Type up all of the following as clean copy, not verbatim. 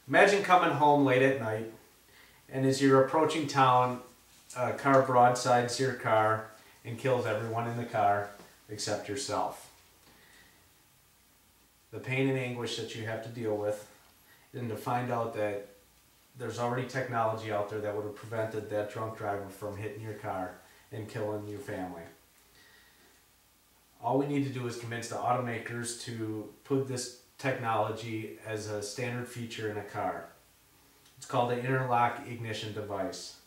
Imagine coming home late at night, and as you're approaching town, a car broadsides your car and kills everyone in the car except yourself. The pain and anguish that you have to deal with, and to find out that there's already technology out there that would have prevented that drunk driver from hitting your car and killing your family. All we need to do is convince the automakers to put this technology as a standard feature in a car. It's called the interlock ignition device.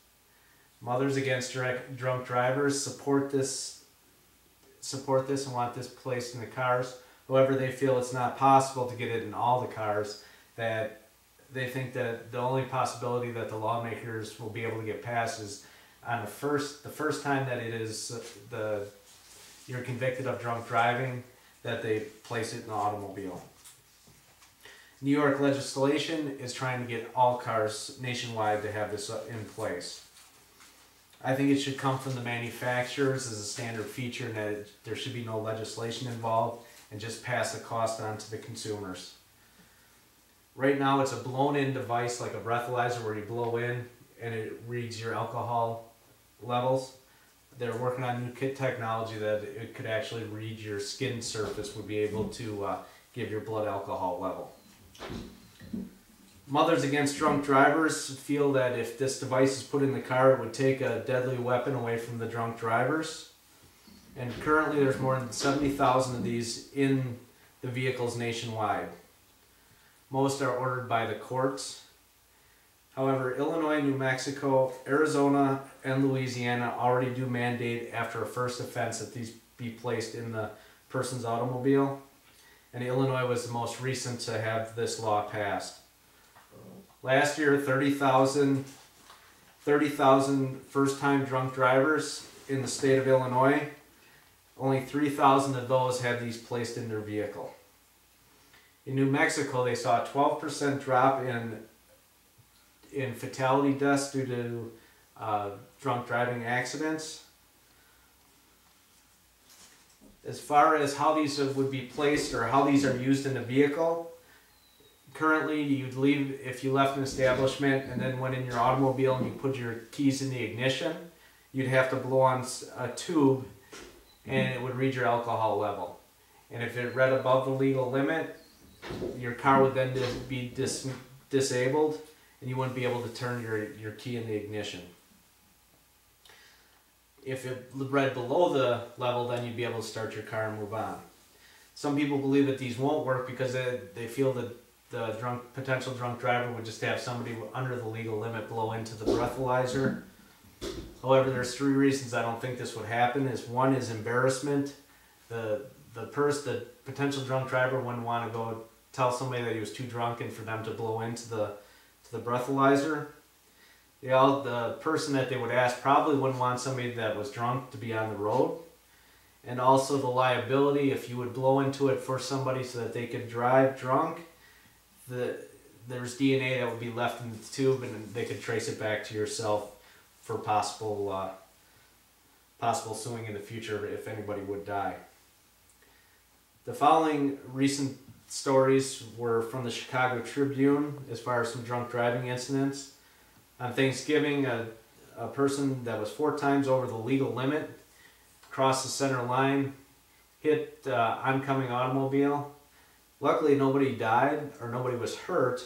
Mothers Against Drunk Drivers support this and want this placed in the cars. However, they feel it's not possible to get it in all the cars, that they think that the only possibility that the lawmakers will be able to get passed is on the first time that it is you're convicted of drunk driving, that they place it in the automobile. New York legislation is trying to get all cars nationwide to have this in place. I think it should come from the manufacturers as a standard feature, and that there should be no legislation involved, and just pass the cost on to the consumers. Right now it's a blown-in device like a breathalyzer where you blow in and it reads your alcohol levels. They're working on new kit technology that it could actually read your skin surface, would be able to give your blood alcohol level. Mothers Against Drunk Drivers feel that if this device is put in the car, it would take a deadly weapon away from the drunk drivers. And currently there's more than 70,000 of these in the vehicles nationwide. Most are ordered by the courts. However, Illinois, New Mexico, Arizona, and Louisiana already do mandate after a first offense that these be placed in the person's automobile. And Illinois was the most recent to have this law passed. Last year, 30,000 first-time drunk drivers in the state of Illinois. Only 3,000 of those had these placed in their vehicle. In New Mexico, they saw a 12% drop in fatality deaths due to drunk driving accidents. As far as how these would be placed or how these are used in a vehicle, currently you'd leave, if you left an establishment and then went in your automobile and you put your keys in the ignition, you'd have to blow on a tube and it would read your alcohol level. And if it read above the legal limit, your car would then be disabled and you wouldn't be able to turn your key in the ignition. If it read below the level, then you'd be able to start your car and move on. Some people believe that these won't work because they feel that the potential drunk driver would just have somebody under the legal limit blow into the breathalyzer. However, there's 3 reasons I don't think this would happen. One is embarrassment. The potential drunk driver wouldn't want to go tell somebody that he was too drunk and for them to blow into the breathalyzer. The person that they would ask probably wouldn't want somebody that was drunk to be on the road. And also the liability, if you would blow into it for somebody so that they could drive drunk, there's DNA that would be left in the tube and they could trace it back to yourself for possible suing in the future if anybody would die. The following recent stories were from the Chicago Tribune as far as some drunk driving incidents. On Thanksgiving, a person that was 4 times over the legal limit crossed the center line, hit oncoming automobile. Luckily nobody died or nobody was hurt,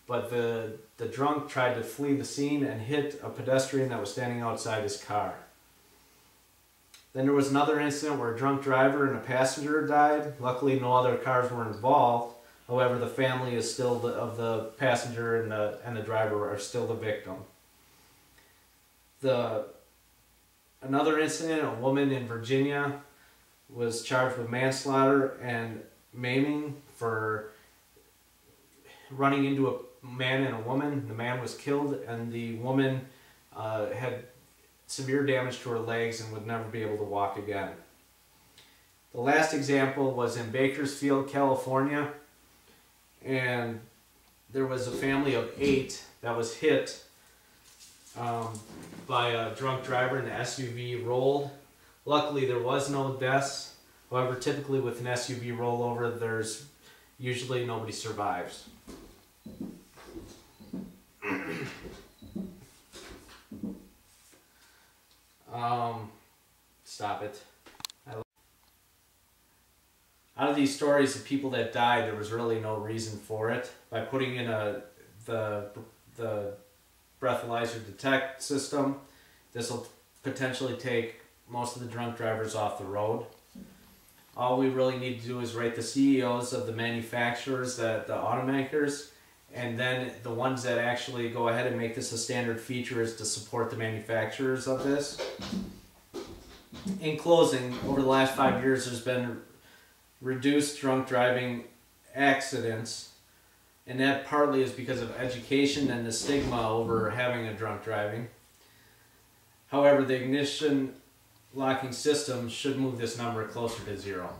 but the drunk tried to flee the scene and hit a pedestrian that was standing outside his car. Then there was another incident where a drunk driver and a passenger died. Luckily no other cars were involved. However, the family is still of the passenger and the driver are still the victim. Another incident, a woman in Virginia was charged with manslaughter and maiming for running into a man and a woman. The man was killed and the woman had severe damage to her legs and would never be able to walk again. The last example was in Bakersfield, California, and there was a family of 8 that was hit by a drunk driver and the SUV rolled. Luckily there was no deaths. However, typically with an SUV rollover, there's usually nobody survives. Stop it. Out of these stories of people that died, there was really no reason for it. By putting in the breathalyzer detect system, this will potentially take most of the drunk drivers off the road. All we really need to do is write the CEOs of the manufacturers, the automakers, and then the ones that actually go ahead and make this a standard feature is to support the manufacturers of this. In closing, over the last 5 years, there's been reduced drunk driving accidents, and that partly is because of education and the stigma over having a drunk driving. However, the ignition locking system should move this number closer to 0.